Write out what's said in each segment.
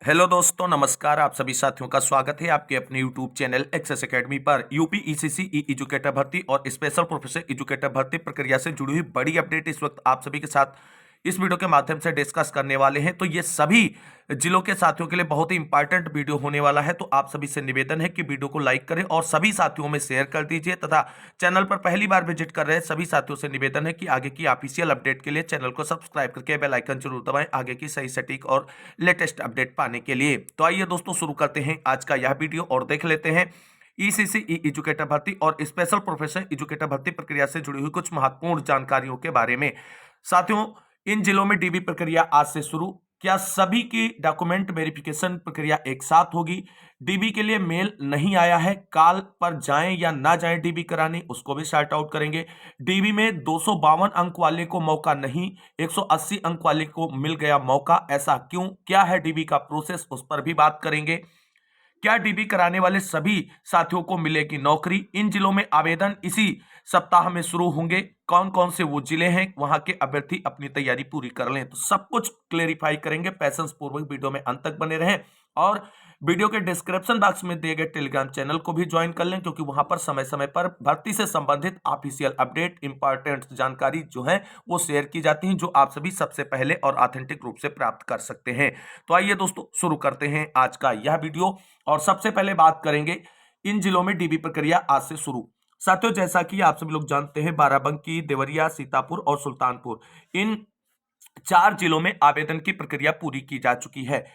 Hello दोस्तों, नमस्कार। आप सभी साथियों का स्वागत है आपके अपने यूट्यूब चैनल एक्सेस एकेडमी पर। यूपी ईसीसी ई एजुकेटर भर्ती और स्पेशल प्रोफेसर एजुकेटर भर्ती प्रक्रिया से जुड़ी हुई बड़ी अपडेट इस वक्त आप सभी के साथ इस वीडियो के माध्यम से डिस्कस करने वाले हैं। तो ये सभी जिलों के साथियों के लिए बहुत ही इंपॉर्टेंट वीडियो होने वाला है। तो आप सभी से निवेदन है कि वीडियो को लाइक करें और सभी साथियों में शेयर कर दीजिए तथा चैनल पर पहली बार विजिट कर रहे सभी साथियों से निवेदन है कि आगे की ऑफिशियल अपडेट के लिए चैनल को सब्सक्राइब करके बेल आइकन जरूर दबाएं आगे की सही सटीक और लेटेस्ट अपडेट पाने के लिए। तो आइए दोस्तों, शुरू करते हैं आज का यह वीडियो और देख लेते हैं ईसीसी ई एजुकेटर भर्ती और स्पेशल प्रोफेसर एजुकेटर भर्ती प्रक्रिया से जुड़ी हुई कुछ महत्वपूर्ण जानकारियों के बारे में। साथियों, इन जिलों में डीबी प्रक्रिया आज से शुरू। क्या सभी की डॉक्यूमेंट वेरिफिकेशन प्रक्रिया एक साथ होगी? डीबी के लिए मेल नहीं आया है, कॉल पर जाएं या ना जाएं डीबी कराने, उसको भी सॉर्ट आउट करेंगे। डीबी में 252 अंक वाले को मौका नहीं, 180 अंक वाले को मिल गया मौका, ऐसा क्यों? क्या है डीबी का प्रोसेस, उस पर भी बात करेंगे। क्या डीबी कराने वाले सभी साथियों को मिलेगी नौकरी? इन जिलों में आवेदन इसी सप्ताह में शुरू होंगे। कौन कौन से वो जिले हैं, वहां के अभ्यर्थी अपनी तैयारी पूरी कर लें। तो सब कुछ क्लेरिफाई करेंगे। पैसेंस पूर्वक वीडियो में अंत तक बने रहें और वीडियो के डिस्क्रिप्शन बॉक्स में दिए गए टेलीग्राम चैनल को भी ज्वाइन कर लें, क्योंकि वहां पर समय समय पर भर्ती से संबंधित ऑफिशियल अपडेट, इंपॉर्टेंट जानकारी जो है वो शेयर की जाती है, जो आप सभी सबसे पहले और ऑथेंटिक रूप से प्राप्त कर सकते हैं। तो आइए दोस्तों, शुरू करते हैं आज का यह वीडियो और सबसे पहले बात करेंगे इन जिलों में डीबी प्रक्रिया आज से शुरू। साथियों, जैसा कि आप सभी लोग जानते हैं, बाराबंकी, देवरिया, सीतापुर और सुल्तानपुर, इन 4 जिलों में आवेदन की प्रक्रिया पूरी की जा चुकी है।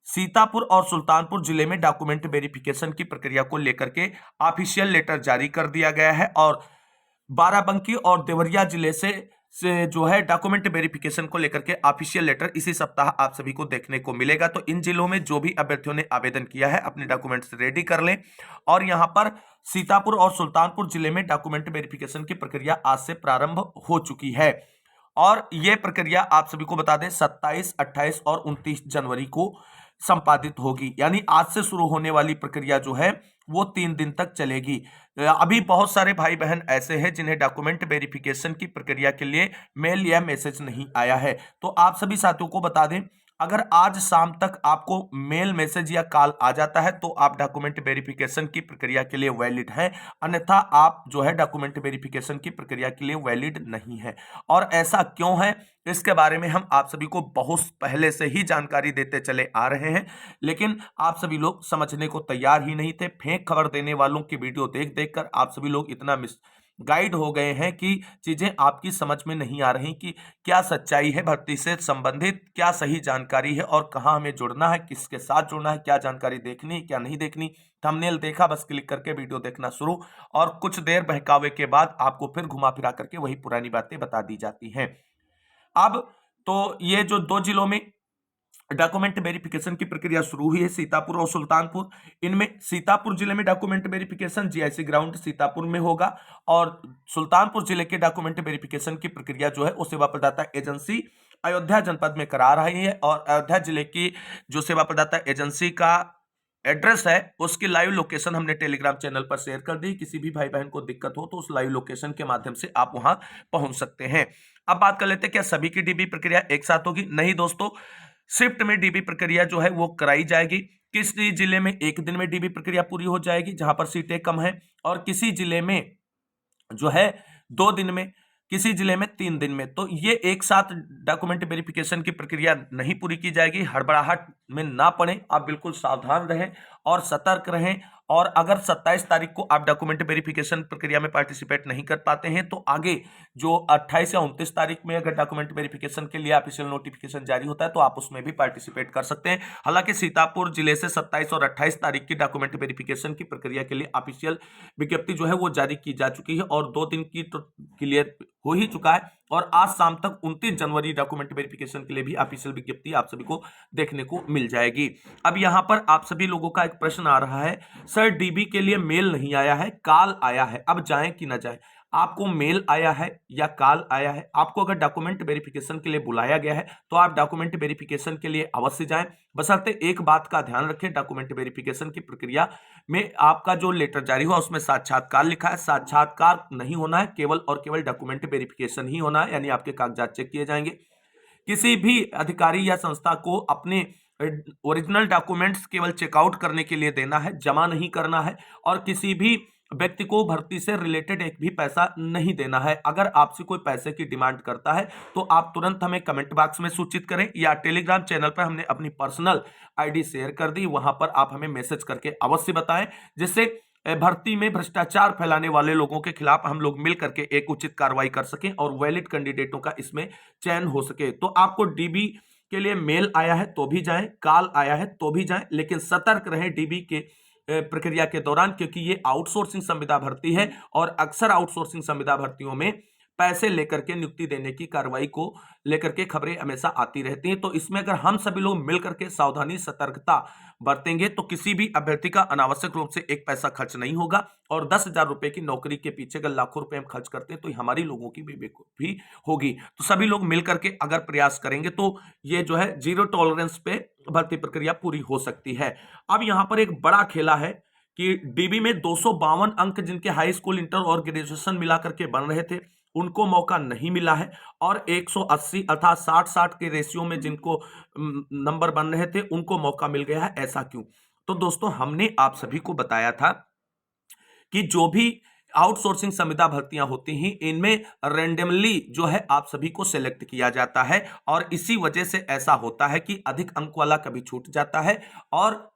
सीतापुर और सुल्तानपुर जिले में डॉक्यूमेंट वेरिफिकेशन की प्रक्रिया को लेकर के ऑफिशियल लेटर जारी कर दिया गया है और बाराबंकी और देवरिया जिले से जो है डॉक्यूमेंट वेरिफिकेशन को लेकर के ऑफिशियल लेटर इसी सप्ताह आप सभी को देखने को मिलेगा। तो इन जिलों में जो भी अभ्यर्थियों ने आवेदन किया है अपने डॉक्यूमेंट्स रेडी कर लें। और यहां पर सीतापुर और सुल्तानपुर जिले में डॉक्यूमेंट वेरिफिकेशन की प्रक्रिया आज से प्रारंभ हो चुकी है और यह प्रक्रिया आप सभी को बता दें 27, 28 और 29 जनवरी को संपादित होगी। यानी आज से शुरू होने वाली प्रक्रिया जो है वो 3 दिन तक चलेगी। अभी बहुत सारे भाई बहन ऐसे हैं जिन्हें डॉक्यूमेंट वेरिफिकेशन की प्रक्रिया के लिए मेल या मैसेज नहीं आया है। तो आप सभी साथियों को बता दें, अगर आज शाम तक आपको मेल, मैसेज या कॉल आ जाता है तो आप डॉक्यूमेंट वेरिफिकेशन की प्रक्रिया के लिए वैलिड हैं, अन्यथा आप जो है डॉक्यूमेंट वेरिफिकेशन की प्रक्रिया के लिए वैलिड नहीं है। और ऐसा क्यों है, इसके बारे में हम आप सभी को बहुत पहले से ही जानकारी देते चले आ रहे हैं, लेकिन आप सभी लोग समझने को तैयार ही नहीं थे। फेक खबर देने वालों की वीडियो देख देख कर आप सभी लोग इतना गाइड हो गए हैं कि चीजें आपकी समझ में नहीं आ रही कि क्या सच्चाई है भर्ती से संबंधित, क्या सही जानकारी है और कहां हमें जुड़ना है, किसके साथ जुड़ना है, क्या जानकारी देखनी है, क्या नहीं देखनी। थंबनेल देखा, बस क्लिक करके वीडियो देखना शुरू और कुछ देर बहकावे के बाद आपको फिर घुमा फिरा करके वही पुरानी बातें बता दी जाती हैं। अब तो ये जो 2 जिलों में डॉक्यूमेंट वेरिफिकेशन की प्रक्रिया शुरू हुई है, सीतापुर और सुल्तानपुर। इनमें सीतापुर जिले में document verification GIC ground Sitapur में होगा और सुल्तानपुर जिले के डॉक्यूमेंट वेरिफिकेशन की प्रक्रिया जो है वो सेवा प्रदाता एजेंसी अयोध्या जनपद में करा रही है। और अयोध्या जिले की जो सेवा प्रदाता एजेंसी का एड्रेस है उसकी लाइव लोकेशन हमने टेलीग्राम चैनल पर शेयर कर दी। किसी भी भाई बहन को दिक्कत हो तो उस लाइव लोकेशन के माध्यम से आप वहां पहुंच सकते हैं। अब बात कर लेते हैं, क्या सभी की डीबी प्रक्रिया एक साथ होगी? नहीं दोस्तों, शिफ्ट में डीबी प्रक्रिया जो है वो कराई जाएगी। किसी जिले में एक दिन में डीबी प्रक्रिया पूरी हो जाएगी जहां पर सीटें कम है, और किसी जिले में जो है 2 दिन में, किसी जिले में 3 दिन में। तो ये एक साथ डॉक्यूमेंट वेरिफिकेशन की प्रक्रिया नहीं पूरी की जाएगी। हड़बड़ाहट में ना पड़े, आप बिल्कुल सावधान रहें और सतर्क रहें। और अगर 27 तारीख को आप डॉक्यूमेंट वेरिफिकेशन प्रक्रिया में पार्टिसिपेट नहीं कर पाते हैं तो आगे जो 28 या 29 तारीख में अगर डॉक्यूमेंट वेरिफिकेशन के लिए ऑफिशियल नोटिफिकेशन जारी होता है तो आप उसमें भी पार्टिसिपेट कर सकते हैं। हालांकि सीतापुर जिले से 27 और 28 तारीख की डॉक्यूमेंट वेरिफिकेशन की प्रक्रिया के लिए ऑफिशियल विज्ञप्ति जो है वो जारी की जा चुकी है और 2 दिन की तो क्लियर हो ही चुका है। और आज शाम तक 29 जनवरी डॉक्यूमेंट वेरिफिकेशन के लिए भी ऑफिशियल विज्ञप्ति आप सभी को देखने को मिल जाएगी। अब यहां पर आप सभी लोगों का एक प्रश्न आ रहा है, सर डीबी के लिए मेल नहीं आया है, कॉल आया है, अब जाएं कि ना जाएं? आपको मेल आया है या कॉल आया है, आपको अगर डॉक्यूमेंट वेरिफिकेशन के लिए बुलाया गया है तो आप डॉक्यूमेंट वेरिफिकेशन के लिए अवश्य जाएं। बशर्ते एक बात का ध्यान रखें, डॉक्यूमेंट वेरिफिकेशन की प्रक्रिया में आपका जो लेटर जारी हुआ उसमें साक्षात्कार लिखा है, साक्षात्कार नहीं होना है, केवल और केवल डॉक्यूमेंट वेरिफिकेशन ही होना है, यानी आपके कागजात चेक किए जाएंगे। किसी भी अधिकारी या संस्था को अपने ओरिजिनल डॉक्यूमेंट्स केवल चेकआउट करने के लिए देना है, जमा नहीं करना है और किसी भी व्यक्ति को भर्ती से रिलेटेड एक भी पैसा नहीं देना है। अगर आपसे कोई पैसे की डिमांड करता है तो आप तुरंत हमें कमेंट बॉक्स में सूचित करें या टेलीग्राम चैनल पर हमने अपनी पर्सनल आईडी शेयर कर दी, वहां पर आप हमें मैसेज करके अवश्य बताएं, जिससे भर्ती में भ्रष्टाचार फैलाने वाले लोगों के खिलाफ हम लोग मिल करके एक उचित कार्रवाई कर सकें और वैलिड कैंडिडेटों का इसमें चयन हो सके। तो आपको डीबी के लिए मेल आया है तो भी जाएं, कॉल आया है तो भी जाएं, लेकिन सतर्क रहें डीबी के प्रक्रिया के दौरान, क्योंकि ये आउटसोर्सिंग संविदा भर्ती है और अक्सर आउटसोर्सिंग संविदा भर्तियों में पैसे लेकर के नियुक्ति देने की कार्रवाई को लेकर के खबरें हमेशा आती रहती हैं। तो इसमें अगर हम सभी लोग मिलकर के सावधानी सतर्कता बरतेंगे तो किसी भी अभ्यर्थी का अनावश्यक रूप से एक पैसा खर्च नहीं होगा। और 10,000 रुपए की नौकरी के पीछे अगर लाखों रुपए हम खर्च करते हैं तो हमारी लोगों की भी होगी। तो सभी लोग मिलकर के अगर प्रयास करेंगे तो ये जो है जीरो टॉलरेंस पे भर्ती प्रक्रिया पूरी हो सकती है। अब यहां पर एक बड़ा खेला है कि डीबी में 252 अंक जिनके हाई स्कूल, इंटर और ग्रेजुएशन मिलाकर के बन रहे थे उनको मौका नहीं मिला है, और 180 अर्थात 60-60 के रेशियो में जिनको नंबर बन रहे थे उनको मौका मिल गया है। ऐसा क्यों? तो दोस्तों हमने आप सभी को बताया था कि जो भी आउटसोर्सिंग संविदा भर्तियां होती हैं इनमें रेंडमली जो है आप सभी को सिलेक्ट किया जाता है और इसी वजह से ऐसा होता है कि अधिक अंक वाला कभी छूट जाता है और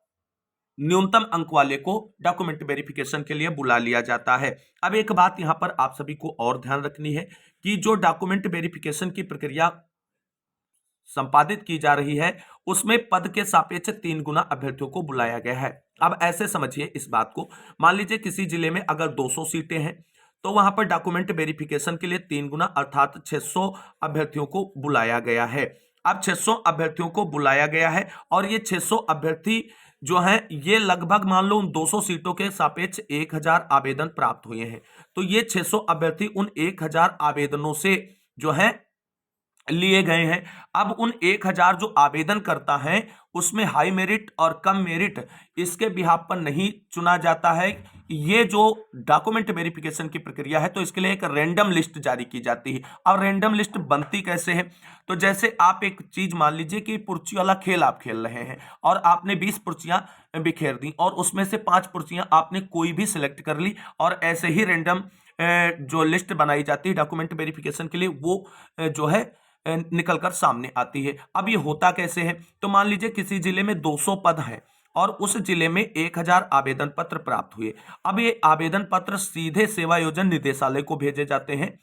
न्यूनतम अंक वाले को डॉक्यूमेंट वेरिफिकेशन के लिए बुला लिया जाता है। अब एक बात यहां पर आप सभी को और ध्यान रखनी है कि जो डॉक्यूमेंट वेरिफिकेशन की प्रक्रिया संपादित की जा रही है उसमें पद के सापेक्ष 3 गुना अभ्यर्थियों को बुलाया गया है। अब ऐसे समझिए इस बात को, मान लीजिए किसी जिले में अगर 200 सीटें हैं तो वहां पर डॉक्यूमेंट वेरिफिकेशन के लिए 3 गुना अर्थात 600 अभ्यर्थियों को बुलाया गया है। अब 600 अभ्यर्थियों को बुलाया गया है और ये 600 अभ्यर्थी जो हैं ये लगभग मान लो उन 200 सीटों के सापेक्ष 1000 आवेदन प्राप्त हुए हैं। तो ये 600 अभ्यर्थी उन 1000 आवेदनों से जो है लिए गए हैं। अब उन 1000 जो आवेदन करता है उसमें हाई मेरिट और कम मेरिट इसके बिहाफ पर नहीं चुना जाता है। ये जो डॉक्यूमेंट वेरिफिकेशन की प्रक्रिया है तो इसके लिए एक रैंडम लिस्ट जारी की जाती है। अब रैंडम लिस्ट बनती कैसे है? तो जैसे आप एक चीज मान लीजिए कि पुर्ची वाला खेल आप खेल रहे हैं और आपने 20 पुर्चियां बिखेर दी और उसमें से 5 पुर्चियां आपने कोई भी सिलेक्ट कर ली और ऐसे ही रैंडम जो लिस्ट बनाई जाती है डॉक्यूमेंट वेरिफिकेशन के लिए वो जो है निकल कर सामने आती है। अब ये होता कैसे है? तो मान लीजिए किसी जिले में 200 पद है और उस जिले में 1000 आवेदन पत्र प्राप्त हुए। अब ये आवेदन पत्र सीधे सेवायोजन निदेशालय को भेजे जाते हैं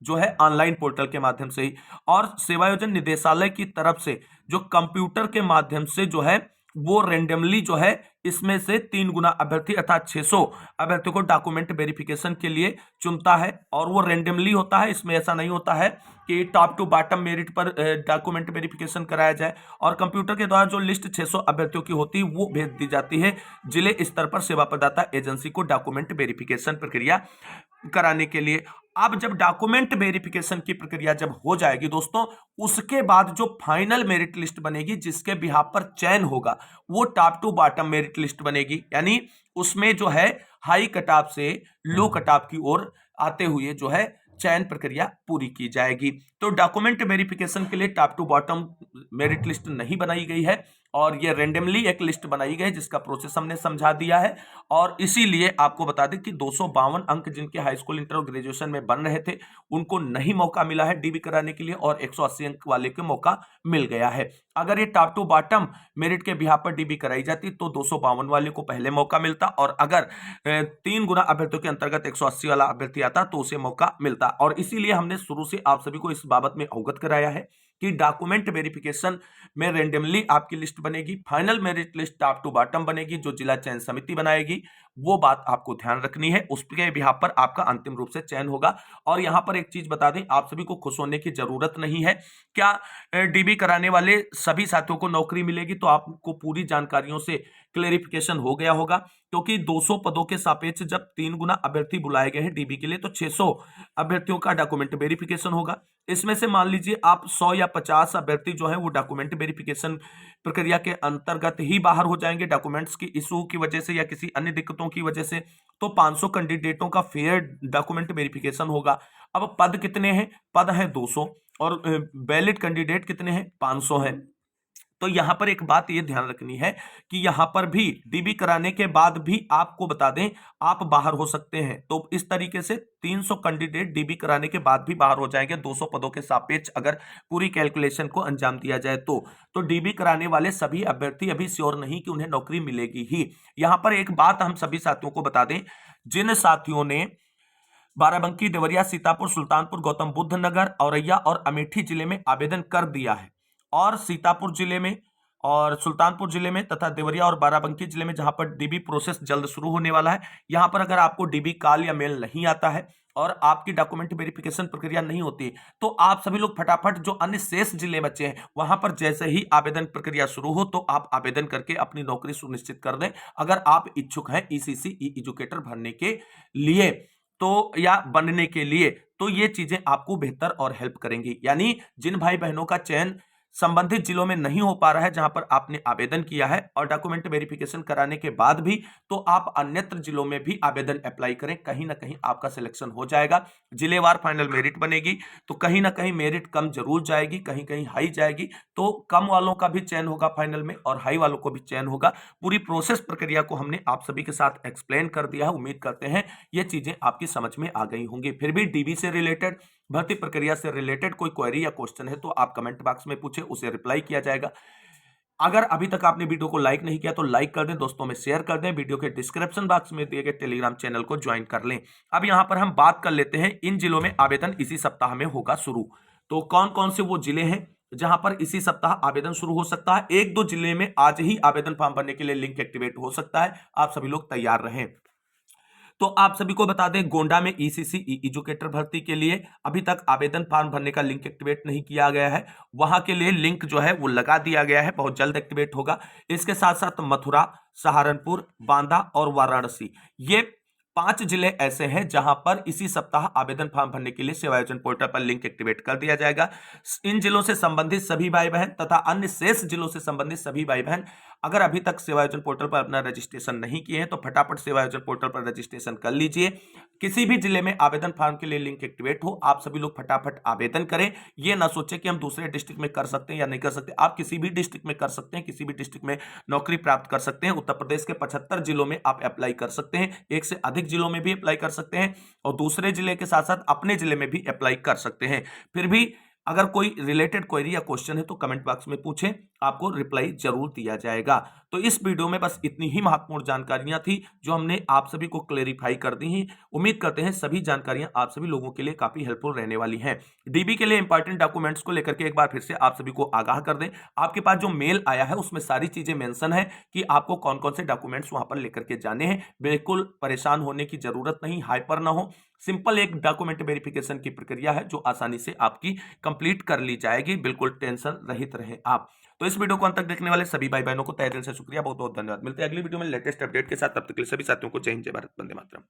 जो है ऑनलाइन पोर्टल के माध्यम से ही, और सेवायोजन निदेशालय की तरफ से जो कंप्यूटर के माध्यम से जो है वो रेंडमली जो है इसमें से 3 गुना अभ्यर्थी अर्थात 600 अभ्यर्थियों को डॉक्यूमेंट वेरिफिकेशन के लिए चुनता है और वो रेंडमली होता है। इसमें ऐसा नहीं होता है कि टॉप टू बॉटम मेरिट पर डॉक्यूमेंट वेरिफिकेशन कराया जाए, और कंप्यूटर के द्वारा जो लिस्ट 600 अभ्यर्थियों की होती है वो भेज दी जाती है जिले स्तर पर सेवा प्रदाता एजेंसी को डॉक्यूमेंट वेरिफिकेशन प्रक्रिया कराने के लिए। अब जब डॉक्यूमेंट वेरिफिकेशन की प्रक्रिया जब हो जाएगी दोस्तों, उसके बाद जो फाइनल मेरिट लिस्ट बनेगी जिसके बिहाफ पर चयन होगा वो top to bottom merit list बनेगी, यानी उसमें जो है हाई कटऑफ से लो कटऑफ की ओर आते हुए जो है चयन प्रक्रिया पूरी की जाएगी। तो डॉक्यूमेंट वेरिफिकेशन के लिए top to bottom merit list नहीं बनाई गई है और ये रेंडमली एक लिस्ट बनाई गई जिसका प्रोसेस हमने समझा दिया है। और इसीलिए आपको बता दें कि 252 अंक जिनके हाई स्कूल, इंटर और ग्रेजुएशन में बन रहे थे उनको नहीं मौका मिला है डीबी कराने के लिए और 180 अंक वाले को मौका मिल गया है। अगर ये टॉप टू बॉटम मेरिट के बिहाफ पर डीबी कराई जाती तो 252 वाले को पहले मौका मिलता, और अगर 3 गुना अभ्यर्थियों के अंतर्गत 180 वाला अभ्यर्थी आता तो उसे मौका मिलता। और इसीलिए हमने शुरू से आप सभी को इस बाबत में अवगत कराया है कि डॉक्यूमेंट वेरिफिकेशन में रेंडमली आपकी लिस्ट बनेगी, final merit list top to bottom बनेगी जो जिला चयन समिति बनाएगी। वो बात आपको ध्यान रखनी है, उसके बिहाफ पर आपका अंतिम रूप से चयन होगा। और यहां पर एक चीज बता दें, आप सभी को खुश होने की जरूरत नहीं है। क्या डीबी कराने वाले सभी साथियों को नौकरी मिलेगी? तो आपको पूरी जानकारियों से क्लेरिफिकेशन हो गया होगा, क्योंकि 200 पदों के सापेक्ष जब 3 गुना अभ्यर्थी बुलाए गए हैं डीबी के लिए तो 600 अभ्यर्थियों का डॉक्यूमेंट वेरिफिकेशन होगा। इसमें से मान लीजिए आप 100 या 50 अभ्यर्थी जो है वो डॉक्यूमेंट वेरिफिकेशन प्रक्रिया के अंतर्गत ही बाहर हो जाएंगे डॉक्यूमेंट्स की इशू की वजह से या किसी अन्य दिक्कतों की वजह से। तो 500 कैंडिडेटों का फेयर डॉक्यूमेंट वेरिफिकेशन होगा। अब पद कितने हैं? पद हैं 200 और वैलिड कैंडिडेट कितने हैं? 500 हैं। तो यहां पर एक बात ये ध्यान रखनी है कि यहां पर भी डीबी कराने के बाद भी आपको बता दें आप बाहर हो सकते हैं। तो इस तरीके से 300 कैंडिडेट डीबी कराने के बाद भी बाहर हो जाएंगे 200 पदों के सापेक्ष अगर पूरी कैलकुलेशन को अंजाम दिया जाए तो डीबी कराने वाले सभी अभ्यर्थी अभी श्योर नहीं कि उन्हें नौकरी मिलेगी ही। यहां पर एक बात हम सभी साथियों को बता दें, जिन साथियों ने बाराबंकी, देवरिया, सीतापुर, सुल्तानपुर, गौतम बुद्ध नगर, औरैया और अमेठी जिले में आवेदन कर दिया है और सीतापुर जिले में और सुल्तानपुर जिले में तथा देवरिया और बाराबंकी जिले में जहां पर डीबी प्रोसेस जल्द शुरू होने वाला है, यहां पर अगर आपको डीबी कॉल या मेल नहीं आता है और आपकी डॉक्यूमेंट वेरिफिकेशन प्रक्रिया नहीं होती तो आप सभी लोग फटाफट जो अन्य शेष जिले बचे हैं वहां पर जैसे ही आवेदन प्रक्रिया शुरू हो तो आप आवेदन करके अपनी नौकरी सुनिश्चित कर दें अगर आप इच्छुक हैं ईसीसी ई एजुकेटर भरने के लिए तो या बनने के लिए। तो ये चीजें आपको बेहतर और हेल्प करेंगी। यानी जिन भाई बहनों का चयन संबंधित जिलों में नहीं हो पा रहा है जहां पर आपने आवेदन किया है और डॉक्यूमेंट वेरिफिकेशन कराने के बाद भी, तो आप अन्यत्र जिलों में भी आवेदन अप्लाई करें, कहीं ना कहीं आपका सिलेक्शन हो जाएगा। जिलेवार फाइनल मेरिट बनेगी तो कहीं ना कहीं मेरिट कम जरूर जाएगी, कहीं कहीं हाई जाएगी, तो कम वालों का भी चयन होगा फाइनल में और हाई वालों को भी चयन होगा। पूरी प्रोसेस प्रक्रिया को हमने आप सभी के साथ एक्सप्लेन कर दिया है। उम्मीद करते हैं ये चीजें आपकी समझ में आ गई होंगी। फिर भी डीबी से रिलेटेड, भर्ती प्रक्रिया से रिलेटेड कोई क्वेरी या क्वेश्चन है तो आप कमेंट बॉक्स में पूछे, उसे रिप्लाई किया जाएगा। अगर अभी तक आपने वीडियो को लाइक नहीं किया तो लाइक कर दें, दोस्तों में शेयर कर दें, वीडियो के डिस्क्रिप्शन बॉक्स में दिए गए टेलीग्राम चैनल को ज्वाइन कर लें। अब यहां पर हम बात कर लेते हैं इन जिलों में आवेदन इसी सप्ताह में होगा शुरू। तो कौन कौन से वो जिले हैं जहां पर इसी सप्ताह आवेदन शुरू हो सकता है। एक दो जिले में आज ही आवेदन फॉर्म भरने के लिए लिंक एक्टिवेट हो सकता है, आप सभी लोग तैयार रहें। तो आप सभी को बता दें गोंडा में ईसीसी ई एजुकेटर भर्ती के लिए अभी तक आवेदन फॉर्म भरने का लिंक एक्टिवेट नहीं किया गया है। वहां के लिए लिंक जो है वो लगा दिया गया है, बहुत जल्द एक्टिवेट होगा। इसके साथ साथ मथुरा, सहारनपुर, बांदा और वाराणसी, ये 5 जिले ऐसे हैं जहां पर इसी सप्ताह आवेदन फॉर्म भरने के लिए सेवायोजन पोर्टल पर लिंक एक्टिवेट कर दिया जाएगा। इन जिलों से संबंधित सभी भाई बहन तथा अन्य शेष जिलों से संबंधित सभी भाई बहन अगर अभी तक सेवायोजन पोर्टल पर अपना रजिस्ट्रेशन नहीं किए हैं तो फटाफट सेवायोजन पोर्टल पर रजिस्ट्रेशन कर लीजिए। किसी भी जिले में आवेदन फॉर्म के लिए लिंक एक्टिवेट हो, आप सभी लोग फटाफट आवेदन करें। ये ना सोचे कि हम दूसरे डिस्ट्रिक्ट में कर सकते हैं या नहीं कर सकते, आप किसी भी डिस्ट्रिक्ट में कर सकते हैं, किसी भी डिस्ट्रिक्ट में नौकरी प्राप्त कर सकते हैं। उत्तर प्रदेश के 75 जिलों में आप अप्लाई कर सकते हैं, एक से अधिक जिलों में भी अप्लाई कर सकते हैं और दूसरे जिले के साथ साथ अपने जिले में भी अप्लाई कर सकते हैं। फिर भी अगर कोई रिलेटेड क्वेरी या क्वेश्चन है तो कमेंट बॉक्स में पूछें, आपको रिप्लाई जरूर दिया जाएगा। तो इस वीडियो में बस इतनी ही महत्वपूर्ण जानकारियां थी जो हमने आप सभी को क्लेरिफाई कर दी हैं। उम्मीद करते हैं सभी जानकारियां आप सभी लोगों के लिए काफी हेल्पफुल रहने वाली हैं। डीबी के लिए इंपॉर्टेंट डॉक्यूमेंट्स को लेकर के एक बार फिर से आप सभी को आगाह कर दें, आपके पास जो मेल आया है उसमें सारी चीजें मेंशन है कि आपको कौन कौन से डॉक्यूमेंट्स वहां पर लेकर के जाने हैं। बिल्कुल परेशान होने की जरूरत नहीं, हाइपर ना हो। सिंपल एक डॉक्यूमेंट वेरिफिकेशन की प्रक्रिया है जो आसानी से आपकी कंप्लीट कर ली जाएगी, बिल्कुल टेंशन रहित रहे आप। तो इस वीडियो को अंत तक देखने वाले सभी भाई बहनों को तहे दिल से शुक्रिया, बहुत बहुत धन्यवाद। मिलते हैं अगली वीडियो में लेटेस्ट अपडेट के साथ, तब तक के लिए सभी साथियों को जय हिंद, जय भारत, वंदे मातरम।